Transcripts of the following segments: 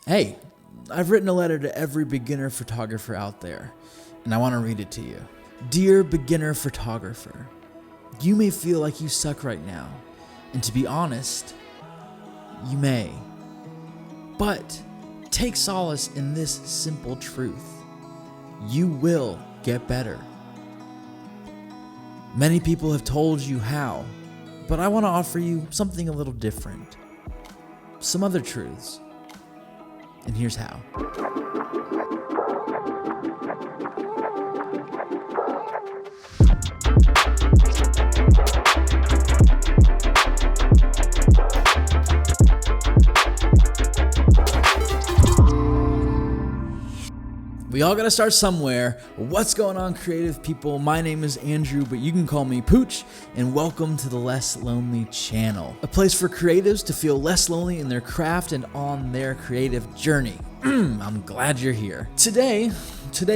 Hey, I've written a letter to every beginner photographer out there, and I want to read it to you. Dear beginner photographer, you may feel like you suck right now, and to be honest, you may. But take solace in this simple truth. You will get better. Many people have told you how, but I want to offer you something a little different. Some other truths. And here's how. We all gotta start somewhere. What's going on, creative people? My name is Andrew, but you can call me Pooch, and welcome to the Less Lonely channel, a place for creatives to feel less lonely in their craft and on their creative journey. I'm glad you're here. Today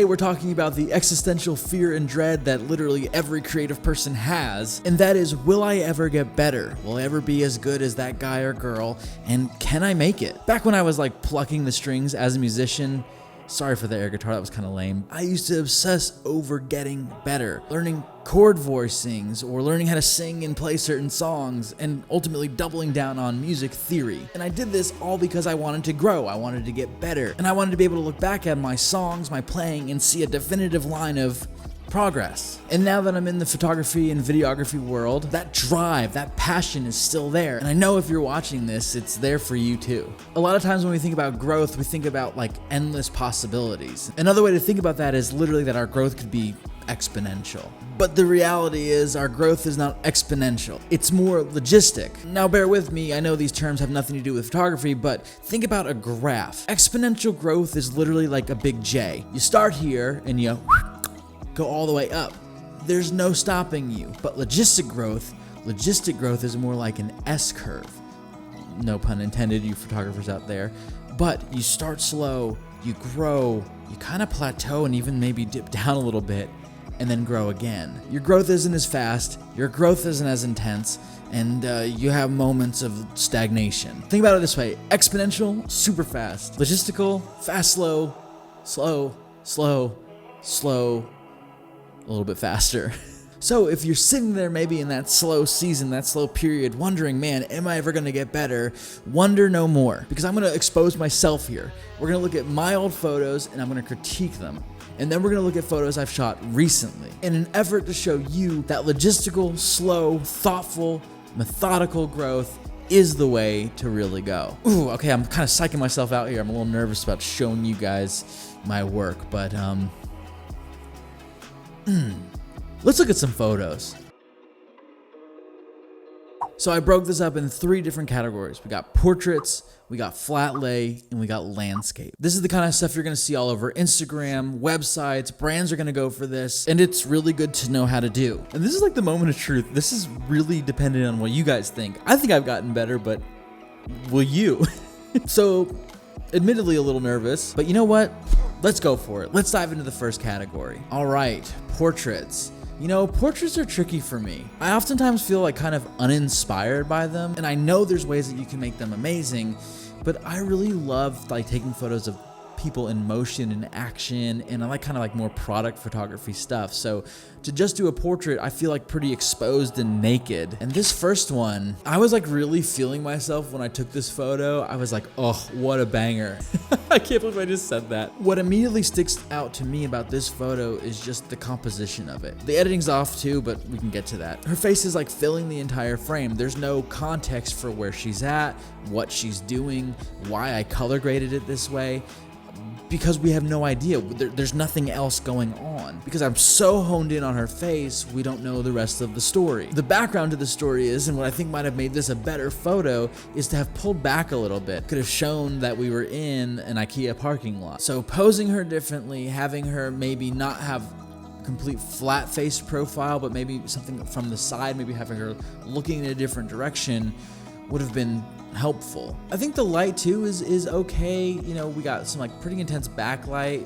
we're talking about the existential fear and dread that literally every creative person has, and that is, will I ever get better? Will I ever be as good as that guy or girl? And can I make it? Back when I was like plucking the strings as a musician, sorry for the air guitar, that was kind of lame. I used to obsess over getting better, learning chord voicings or learning how to sing and play certain songs, and ultimately doubling down on music theory. And I did this all because I wanted to grow, I wanted to get better, and I wanted to be able to look back at my songs, my playing, and see a definitive line of progress. And now that I'm in the photography and videography world, that drive, that passion is still there. And I know if you're watching this, it's there for you too. A lot of times when we think about growth, we think about like endless possibilities. Another way to think about that is literally that our growth could be exponential. But the reality is our growth is not exponential. It's more logistic. Now bear with me, I know these terms have nothing to do with photography, but think about a graph. Exponential growth is literally like a big J. You start here and you go all the way up. There's no stopping you. But logistic growth is more like an S curve. No pun intended, you photographers out there. But you start slow, you grow, you kind of plateau and even maybe dip down a little bit and then grow again. Your growth isn't as fast, your growth isn't as intense, and you have moments of stagnation. Think about it this way: exponential, super fast. Logistical, fast, slow, slow, slow, slow, a little bit faster. So if you're sitting there maybe in that slow season, that slow period, wondering, man, am I ever gonna get better? Wonder no more, because I'm gonna expose myself here. We're gonna look at my old photos and I'm gonna critique them. And then we're gonna look at photos I've shot recently in an effort to show you that logistical, slow, thoughtful, methodical growth is the way to really go. Ooh, okay, I'm kind of psyching myself out here. I'm a little nervous about showing you guys my work, but let's look at some photos. So I broke this up in 3 different categories. We got portraits, we got flat lay, and we got landscape. This is the kind of stuff you're gonna see all over Instagram, websites, brands are gonna go for this, and it's really good to know how to do. And this is like the moment of truth. This is really dependent on what you guys think. I think I've gotten better, but will you? So, admittedly a little nervous, but you know what? Let's go for it. Let's dive into the first category. All right, portraits. You know, portraits are tricky for me. I oftentimes feel like kind of uninspired by them, and I know there's ways that you can make them amazing, but I really love like taking photos of people in motion and action, and I like kind of like more product photography stuff. So to just do a portrait, I feel like pretty exposed and naked. And this first one, I was like really feeling myself when I took this photo. I was like, oh, what a banger. I can't believe I just said that. What immediately sticks out to me about this photo is just the composition of it. The editing's off too, but we can get to that. Her face is like filling the entire frame. There's no context for where she's at, what she's doing, why I color graded it this way, because we have no idea. There's nothing else going on. Because I'm so honed in on her face, we don't know the rest of the story. The background to the story is, and what I think might have made this a better photo, is to have pulled back a little bit. Could have shown that we were in an IKEA parking lot. So posing her differently, having her maybe not have complete flat face profile, but maybe something from the side, maybe having her looking in a different direction would have been helpful. I think the light too is okay. You know, we got some like pretty intense backlight.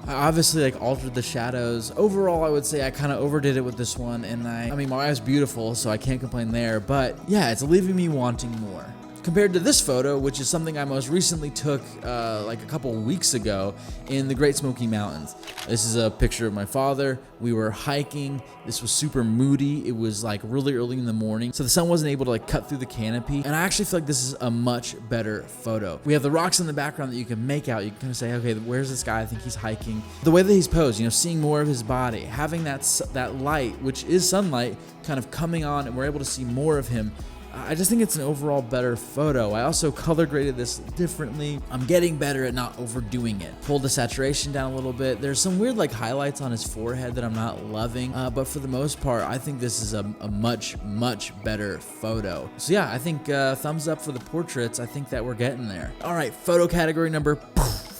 I obviously like altered the shadows. Overall, I would say I kind of overdid it with this one, and I mean, my wife's beautiful, so I can't complain there, but yeah, it's leaving me wanting more. compared to this photo, which is something I most recently took like a couple weeks ago in the Great Smoky Mountains. This is a picture of my father. We were hiking. This was super moody. It was like really early in the morning, so the sun wasn't able to like cut through the canopy. And I actually feel like this is a much better photo. We have the rocks in the background that you can make out. You can kind of say, okay, where's this guy? I think he's hiking. The way that he's posed, seeing more of his body, having that light, which is sunlight, kind of coming on, and we're able to see more of him. I just think it's an overall better photo. I also color graded this differently. I'm getting better at not overdoing it. Pulled the saturation down a little bit. There's some weird like highlights on his forehead that I'm not loving, but for the most part, I think this is a much, much better photo. So yeah, I think thumbs up for the portraits. I think that we're getting there. All right, photo category number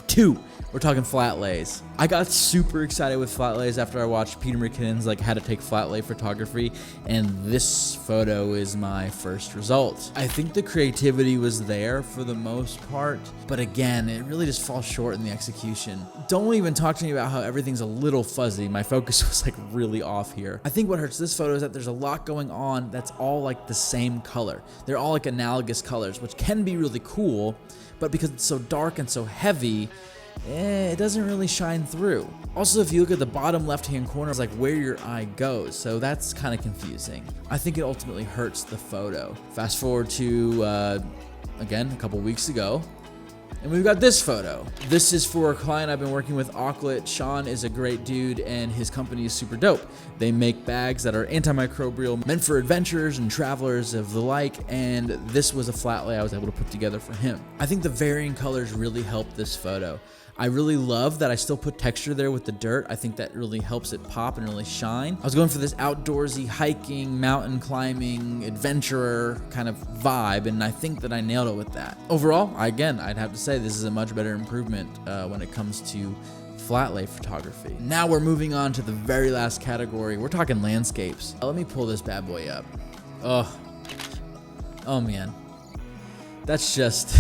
2. We're talking flat lays. I got super excited with flat lays after I watched Peter McKinnon's like how to take flat lay photography, and this photo is my first result. I think the creativity was there for the most part, but again, it really just falls short in the execution. Don't even talk to me about how everything's a little fuzzy. My focus was like really off here. I think what hurts this photo is that there's a lot going on that's all like the same color. They're all like analogous colors, which can be really cool, but because it's so dark and so heavy, it doesn't really shine through. Also, if you look at the bottom left-hand corner, it's like where your eye goes, so that's kind of confusing. I think it ultimately hurts the photo. Fast forward to, again, a couple weeks ago, and we've got this photo. This is for a client I've been working with, Aucklet. Sean is a great dude, and his company is super dope. They make bags that are antimicrobial, meant for adventurers and travelers of the like, and this was a flat lay I was able to put together for him. I think the varying colors really helped this photo. I really love that I still put texture there with the dirt. I think that really helps it pop and really shine. I was going for this outdoorsy, hiking, mountain climbing, adventurer kind of vibe, and I think that I nailed it with that. Overall, again, I'd have to say this is a much better improvement when it comes to flat lay photography. Now we're moving on to the very last category. We're talking landscapes. Let me pull this bad boy up. Oh man. That's just...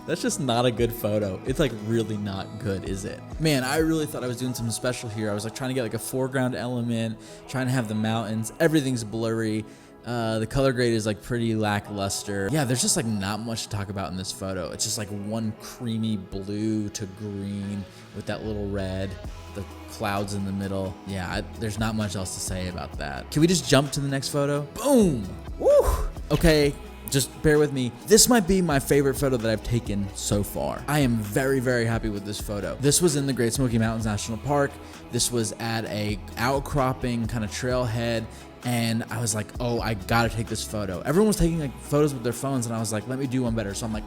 That's just not a good photo. It's like really not good, is it? Man, I really thought I was doing something special here. I was like trying to get like a foreground element, trying to have the mountains. Everything's blurry. The color grade is like pretty lackluster. Yeah, there's just like not much to talk about in this photo. It's just like one creamy blue to green with that little red, the clouds in the middle. Yeah, there's not much else to say about that. Can we just jump to the next photo? Boom! Woo! Okay. Just bear with me. This might be my favorite photo that I've taken so far. I am very, very happy with this photo. This was in the Great Smoky Mountains National Park. This was at a outcropping kind of trailhead, and I was like, oh, I gotta take this photo. Everyone was taking like photos with their phones, and I was like, let me do one better. So I'm like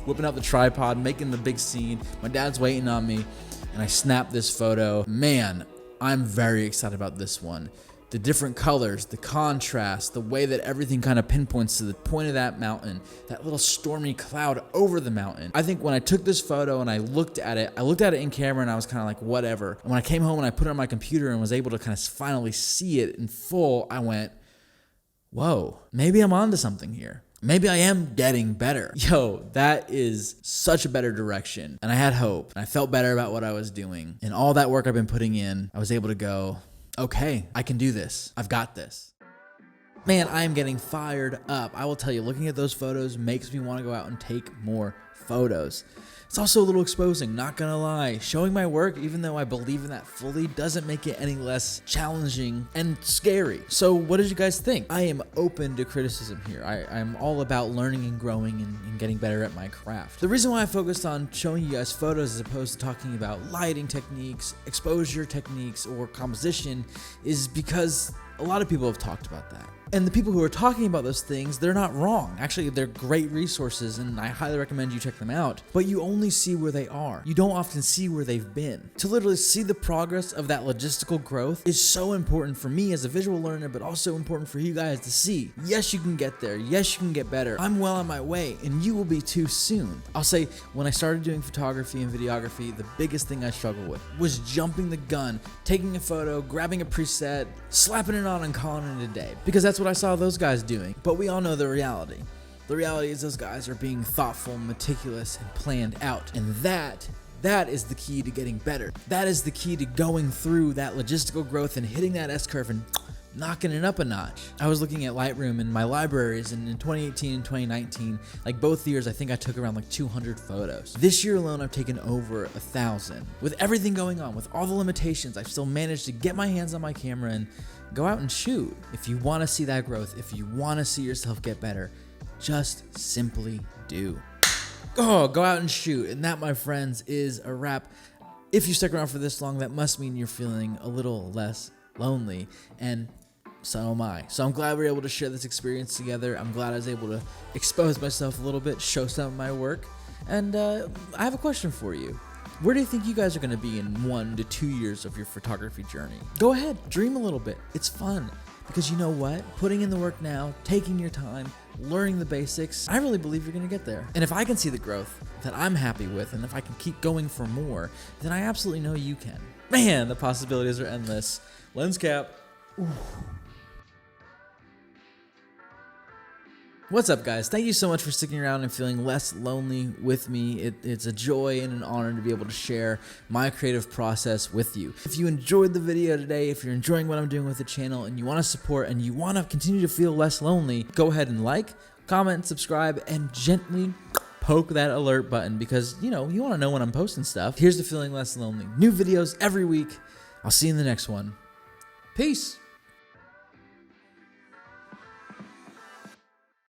whipping out the tripod, making the big scene. My dad's waiting on me, and I snapped this photo. Man, I'm very excited about this one. The different colors, the contrast, the way that everything kind of pinpoints to the point of that mountain, that little stormy cloud over the mountain. I think when I took this photo and I looked at it in camera and I was kind of like, whatever. And when I came home and I put it on my computer and was able to kind of finally see it in full, I went, whoa, maybe I'm onto something here. Maybe I am getting better. Yo, that is such a better direction. And I had hope, and I felt better about what I was doing. And all that work I've been putting in, I was able to go, okay, I can do this. I've got this. Man, I am getting fired up. I will tell you, looking at those photos makes me want to go out and take more photos. It's also a little exposing, not gonna lie. Showing my work, even though I believe in that fully, doesn't make it any less challenging and scary. So what did you guys think? I am open to criticism here. I'm all about learning and growing and getting better at my craft. The reason why I focused on showing you guys photos as opposed to talking about lighting techniques, exposure techniques, or composition is because a lot of people have talked about that. And the people who are talking about those things, they're not wrong. Actually, they're great resources, and I highly recommend you check them out. But you only see where they are. You don't often see where they've been. To literally see the progress of that logistical growth is so important for me as a visual learner, but also important for you guys to see. Yes, you can get there. Yes, you can get better. I'm well on my way, and you will be too soon. I'll say, when I started doing photography and videography, the biggest thing I struggled with was jumping the gun, taking a photo, grabbing a preset, slapping it on, and calling it a day. Because that's what I saw those guys doing. But we all know the reality. The reality is those guys are being thoughtful, meticulous, and planned out. And that is the key to getting better. That is the key to going through that logistical growth and hitting that S-curve and knocking it up a notch. I was looking at Lightroom in my libraries, and in 2018 and 2019, like both years, I think I took around like 200 photos. This year alone, I've taken over 1,000. With everything going on, with all the limitations, I've still managed to get my hands on my camera and go out and shoot. If you want to see that growth, if you want to see yourself get better, just simply do. Oh, go out and shoot. And that, my friends, is a wrap. If you stuck around for this long, that must mean you're feeling a little less lonely, and so am I. So I'm glad we were able to share this experience together. I'm glad I was able to expose myself a little bit, show some of my work. And I have a question for you. Where do you think you guys are going to be in 1 to 2 years of your photography journey? Go ahead, dream a little bit. It's fun. Because you know what? Putting in the work now, taking your time, learning the basics, I really believe you're going to get there. And if I can see the growth that I'm happy with, and if I can keep going for more, then I absolutely know you can. Man, the possibilities are endless. Lens cap. Ooh. What's up, guys? Thank you so much for sticking around and feeling less lonely with me. It's a joy and an honor to be able to share my creative process with you. If you enjoyed the video today, if you're enjoying what I'm doing with the channel and you want to support and you want to continue to feel less lonely, go ahead and like, comment, subscribe, and gently poke that alert button because, you want to know when I'm posting stuff. Here's to feeling less lonely. New videos every week. I'll see you in the next one. Peace.